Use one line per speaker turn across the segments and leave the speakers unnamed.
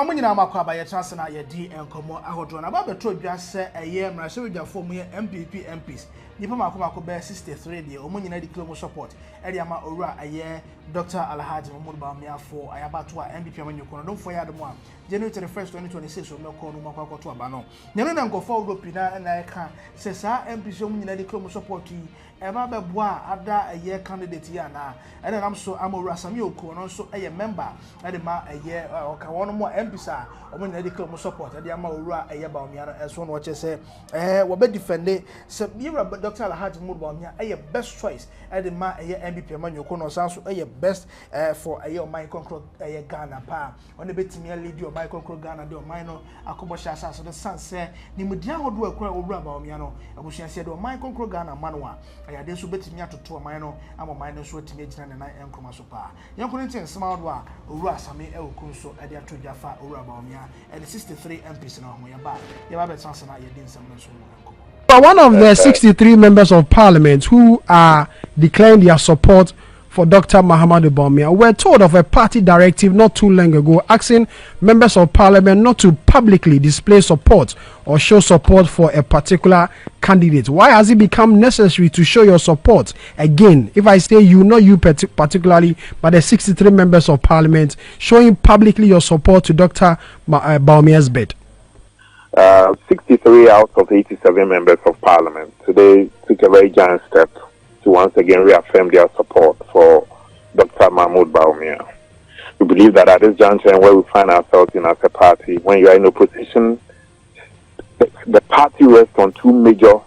Now, when you know about your chance na your D and come out on about the truth, just say a year, my soldier for me MPP MPs. Nipa makoma be 63 dey omo nyina di claim support e dey ama owura aye Dr. Alhaji Bawumia for ayabato a MPP amanyoko no for Adom a January 31st 2026 o meko no makwakoto aba no nyene na nkofo Europe na e ka se sa MPP omo nyina di claim support yi e ma beboa ada aye candidate ya na e na nam so amowura Sammi Awuku no so aye member e dey ma aye oka wono mo MPs a omo nyina di claim support e dey ama owura aye Bawumia no so no che se wo be defend se Dr. Alhaji Bawumia a best choice at the ma a MPP Manyoko no sounds a best for a year my control a Ghana pa on the bit me lead your my control Ghana do minor Akobosha so the sun say Nimudia would work over Bawumia I wish I said my control Ghana manua I had this bit me to a minor I'm a minor so teenage and I am Kumasupa. Young Corinthian smart wa Ura Sammi Awuku so at the to Jaffa Ura Bawumia and the 63 MPs in our Moyaba. You have a chance and I didn't some.
One of the 63 members of parliament who are declaring their support for Dr. Bawumia were told of a party directive not too long ago asking members of parliament not to publicly display support or show support for a particular candidate. Why has it become necessary to show your support again? If I say you, not you particularly, but the 63 members of parliament showing publicly your support to Dr. Bawumia's bid.
63 out of 87 members of parliament today took a very giant step to once again reaffirm their support for Dr. Bawumia. We believe that at this juncture where we find ourselves in as a party, when you are in opposition, the party rests on two major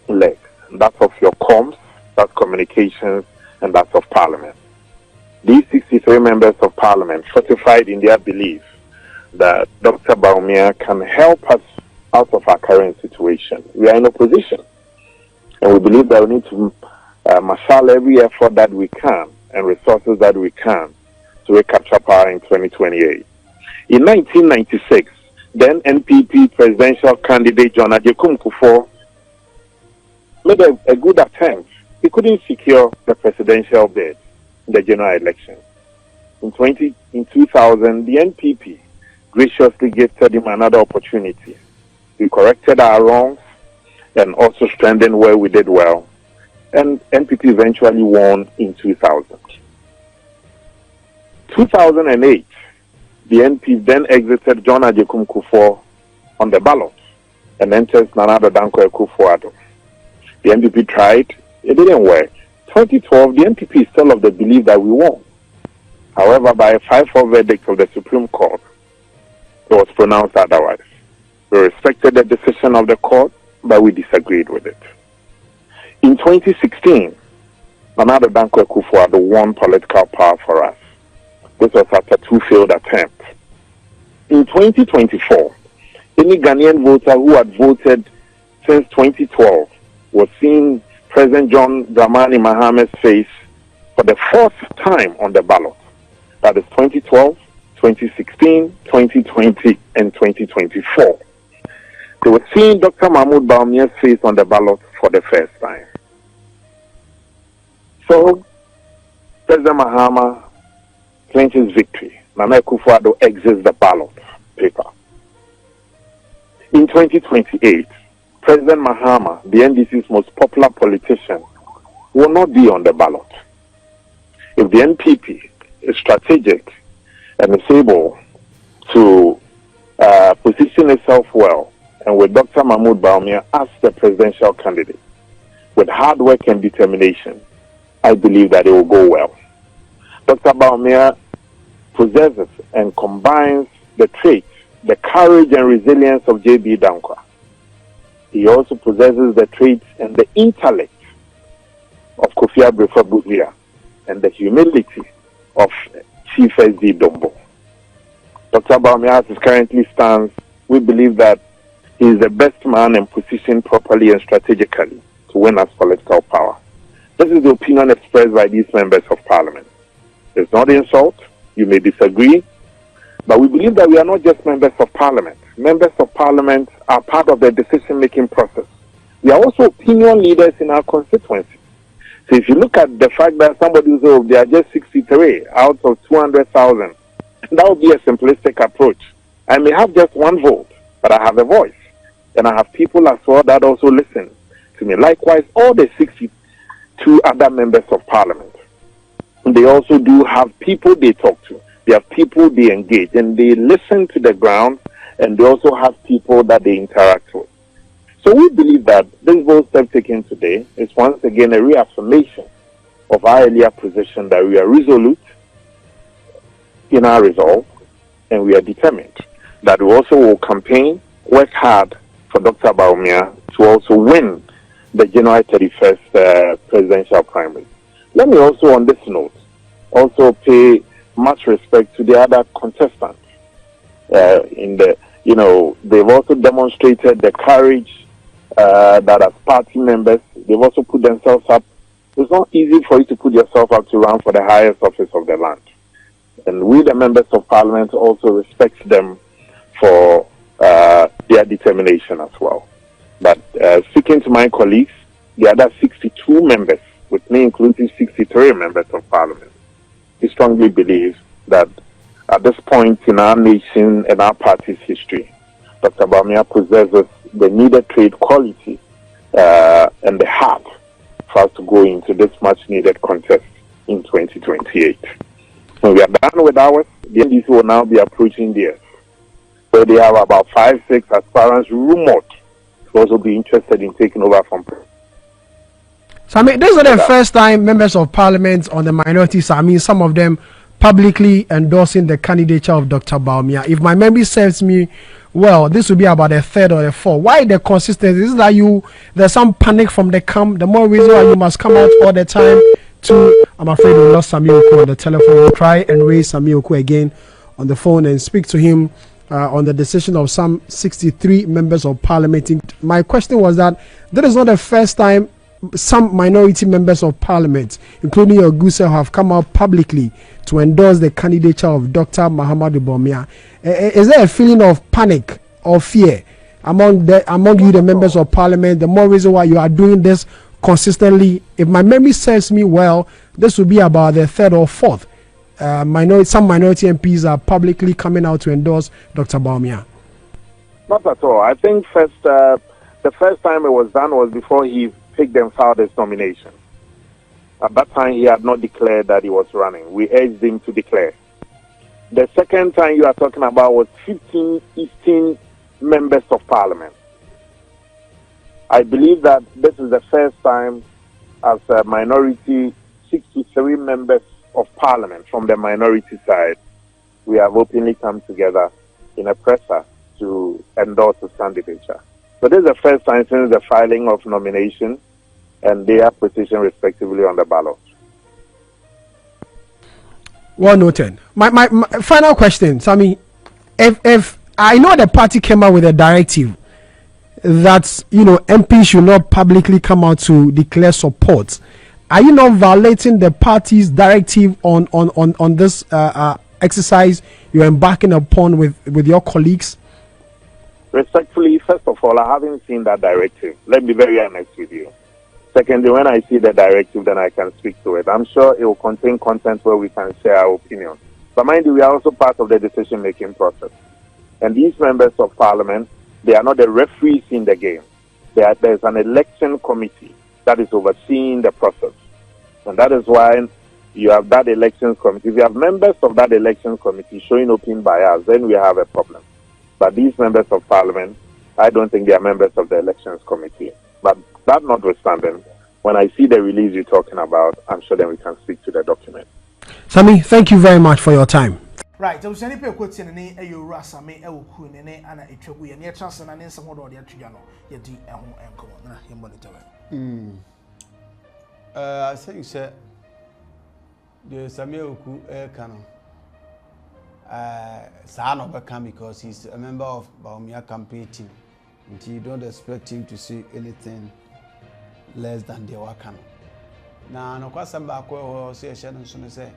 legs. That's of your comms, that's communications, and that's of parliament. These 63 members of parliament fortified in their belief that Dr. Bawumia can help us out of our current situation. We are in opposition, and we believe that we need to marshal every effort that we can and resources that we can to recapture power in 2028. In 1996, then NPP presidential candidate Ken Agyapong made a good attempt. He couldn't secure the presidential bid in the general election. In 2000, the NPP graciously gifted him another opportunity. We corrected our wrongs and also strengthened where we did well. And NPP eventually won in 2000. 2008, the NPP then exited John Agyapong on the ballot and entered Nana Adom. The NPP tried, it didn't work. 2012, the NPP is still of the belief that we won. However, by a 5-4 verdict of the Supreme Court, it was pronounced otherwise. We respected the decision of the court, but we disagreed with it. In 2016, another Adom won political power for us. This was after 2 failed attempts. In 2024, any Ghanaian voter who had voted since 2012 was seeing President John Dramani Mahama's face for the 4th time on the ballot. That is 2012, 2016, 2020, and 2024. They were seeing Dr. Bawumia's face on the ballot for the first time. So, President Mahama clinches victory. Nana Akufo-Addo exits the ballot paper. In 2028, President Mahama, the NDC's most popular politician, will not be on the ballot. If the NPP is strategic and is able to position itself well, and with Dr. Bawumia as the presidential candidate, with hard work and determination, I believe that it will go well. Dr. Bawumia possesses and combines the traits, the courage and resilience of J.B. Dankwa. He also possesses the traits and the intellect of Kofi Bugia and the humility of Chief S.D. Dombo. Dr. Bawumia, as it currently stands, we believe that he is the best man and positioned properly and strategically to win us political power. This is the opinion expressed by these members of parliament. It's not insult. You may disagree, but we believe that we are not just members of parliament. Members of parliament are part of the decision-making process. We are also opinion leaders in our constituency. So if you look at the fact that somebody says, oh, they are just 63 out of 200,000, That would be a simplistic approach. I may have just one vote, but I have a voice. And I have people as well that also listen to me. Likewise, all the 62 other members of parliament, they also do have people they talk to. They have people they engage, and they listen to the ground, and they also have people that they interact with. So we believe that this vote step taken today is once again a reaffirmation of our earlier position that we are resolute in our resolve, and we are determined that we also will campaign, work hard for Dr. Bawumia to also win the January 31st presidential primary. Let me also, on this note, also pay much respect to the other contestants. They've also demonstrated the courage that as party members, they've also put themselves up. It's not easy for you to put yourself up to run for the highest office of the land. And we, the members of parliament, also respect them for their determination as well. But speaking to my colleagues, the other 62 members, with me including 63 members of parliament, we strongly believe that at this point in our nation and our party's history, Dr. Bawumia possesses the needed trade quality and the heart for us to go into this much needed contest in 2028. When we are done with ours, the NDC will now be approaching theirs. So they have about 5-6 aspirants rumored to also be interested in taking over from.
So I mean, this is not the first time members of parliament on the minorities, I mean, some of them publicly endorsing the candidature of Dr. Bawumia. If my memory serves me well, this will be about the third or the fourth. Why the consistency? Is that there's some panic from the camp. The more reason why you must come out all the time to, I'm afraid we lost Sammi Awuku on the telephone. We'll try and raise Sammi Awuku again on the phone and speak to him on the decision of some 63 members of parliament. My question was that this is not the first time some minority members of parliament, including your Guse, have come out publicly to endorse the candidature of Dr. Mahamudu Bawumia. Is there a feeling of panic or fear among you, the members of parliament? The more reason why you are doing this consistently. If my memory serves me well, this will be about the third or fourth. Some minority MPs are publicly coming out to endorse Dr. Bawumia.
Not at all. I think the first time it was done was before he picked and filed his nomination. At that time, he had not declared that he was running. We urged him to declare. The second time you are talking about was 15 Eastern members of parliament. I believe that this is the first time as a minority, 63 members of parliament from the minority side, we have openly come together in a presser to endorse his candidature. So this is the first time since the filing of nomination and their position respectively on the ballot.
Well noted. My final question, Sammi, if I know the party came out with a directive that MPs should not publicly come out to declare support, are you not violating the party's directive on this exercise you're embarking upon with your colleagues?
Respectfully, first of all, I haven't seen that directive. Let me be very honest with you. Secondly, when I see the directive, then I can speak to it. I'm sure it will contain content where we can share our opinion. But mind you, we are also part of the decision-making process. And these members of parliament, they are not the referees in the game. There's an election committee that is overseeing the process. And that is why you have that elections committee. If you have members of that elections committee showing open bias, then we have a problem. But these members of parliament, I don't think they are members of the elections committee. But that notwithstanding, when I see the release you're talking about, I'm sure then we can speak to the document.
Sammi, thank you very much for your time.
Right, I was any pe kwoti ne ayura Sammi Awuku ne ana etwagu ye ne chance na ne nsem do de atwa no ye di eho enko na ye monitor.
I think say the Sammi Awuku kano Sano Beckham because he's a member of Bawumia campaign team. And you don't expect him to say anything less than the Wakano. Now, no question back or say a shadow soon say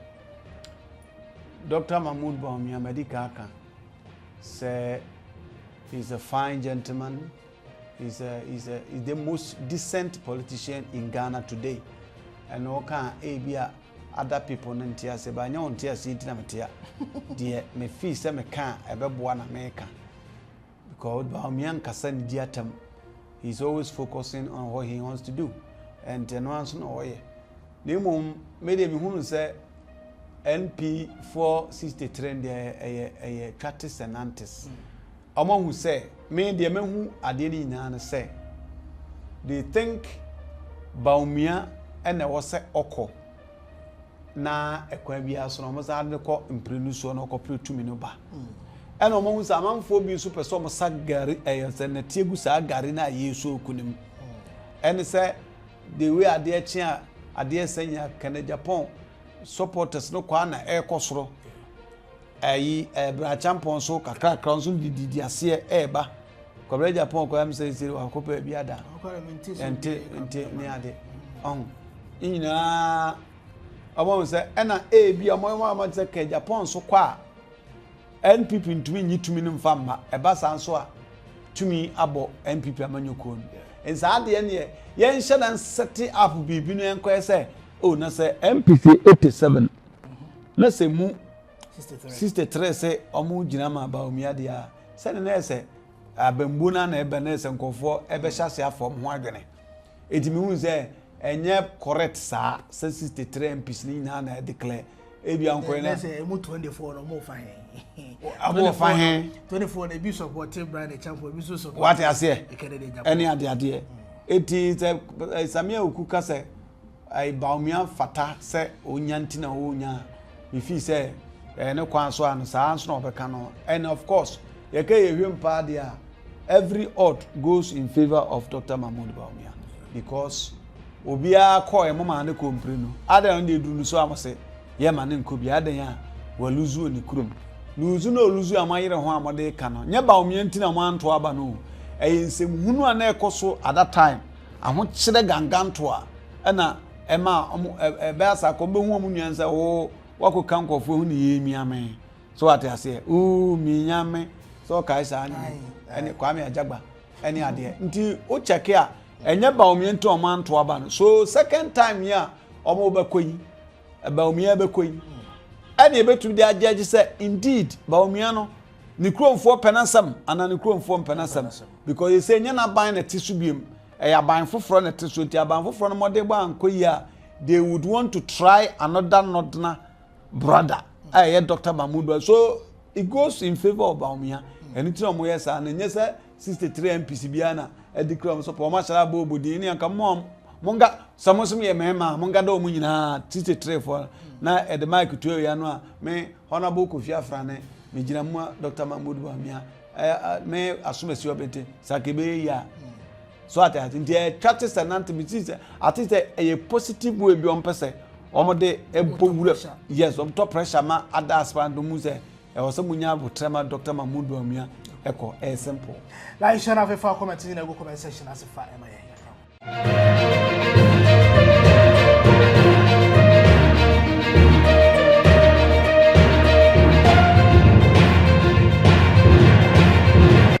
Dr. Mahamudu Bawumia medical say he's a fine gentleman, he's the most decent politician in Ghana today. And no can Abia other people no ntia se ba nya ntia se ntina metia de me fee se me ka ebeboa na me ka because Bawumia nkasa ne di atam he's always focusing on what he wants to do and no answer no ye nemo me de me hunu se NP 463 de Curtis and Antis among who say me de me hu ade ni nyina na say they think Bawumia and was say oko na ekwa bia so no mo sa de ko imprenu so no ko pretumi no ba and omo hu sa manfo bi so person mo sagari se na tiegu sa gari na yeso okunim and say the way ade chia ade senya Ken Agyapong supporters no kwa na ekosoro ayi bra champion so kakra so didi ase eba Ken Agyapong ko am say akopa bi ada ente ni ade ina abo say na bi omo say Ken Agyapong so kwa NPP ntumi nyitumi no mfamma eba san so a tumi abo NPP amanyoko no ensa ade ne ye nhye na set up bibi no enko say oh na say MPC 87 na say mu 63 say omo gina ma Bawumia dia say na say abambu na ebe na say nkofo ebe hyase afom ho adwene etimi hu say enye correct sa 63 MPs ni na declare ebi anko na
say mu 24 no mo fa he
abo fa he
24 na bi support brand champion bi so support
what I say any ade eti Sammi Awuku ka say ai Bawumia fata say onya ntina onya we feel say ne kwan so an sa anso no beka no and of course ye ka ye hwempa dia every odd goes in favor of Dr. Bawumia because obia call e mama ne kompre no adan de du so amose ye ma ne nkobi adan ya wa luzu oni kurom luzu no luzu amayire ho amode ka no nye Bawumia ntina mo anto aba no ensem hunu ana ekoso at that time aho kire ganganto a na ema be asa ko be hu amu nyansa wo wako kankofo hu ni yemi ame so ate ase mi nyame so kai sa ani kwame ajagba ani ade nti o check a enye Bawumia nto omanto aba no so second time ya omo bekoyi Bawumia bekoyi ani ebetu de ajeje say indeed Bawumia no ni kromfo penasam ana ni kromfo penasam because you say nyana ban na tisubiem ya ban foforo na tisu ti aban foforo no mode gba ankoyi a they would want to try another nodna brother Dr. Mahmoud so it goes in favor of Bawumia anything omo yes and nyese 63 MPs biana edikram so po ma shara bobodi ni anka monga samosum ye mema monga do mu nyina 63 for na ed mic to ya no a me honorable Kofi afrane me gina mu Dr. Mahmoud Bawumia me asumesi obete sakebe ya so at the Curtis and Antis at a positive way beyond person omode ebowura yes on top pressure ma ada aspirant do mu se e wo se munya botrema Dr. Mahmoud Bawumia eko simple
like share na fe fa comment in the comment section as fa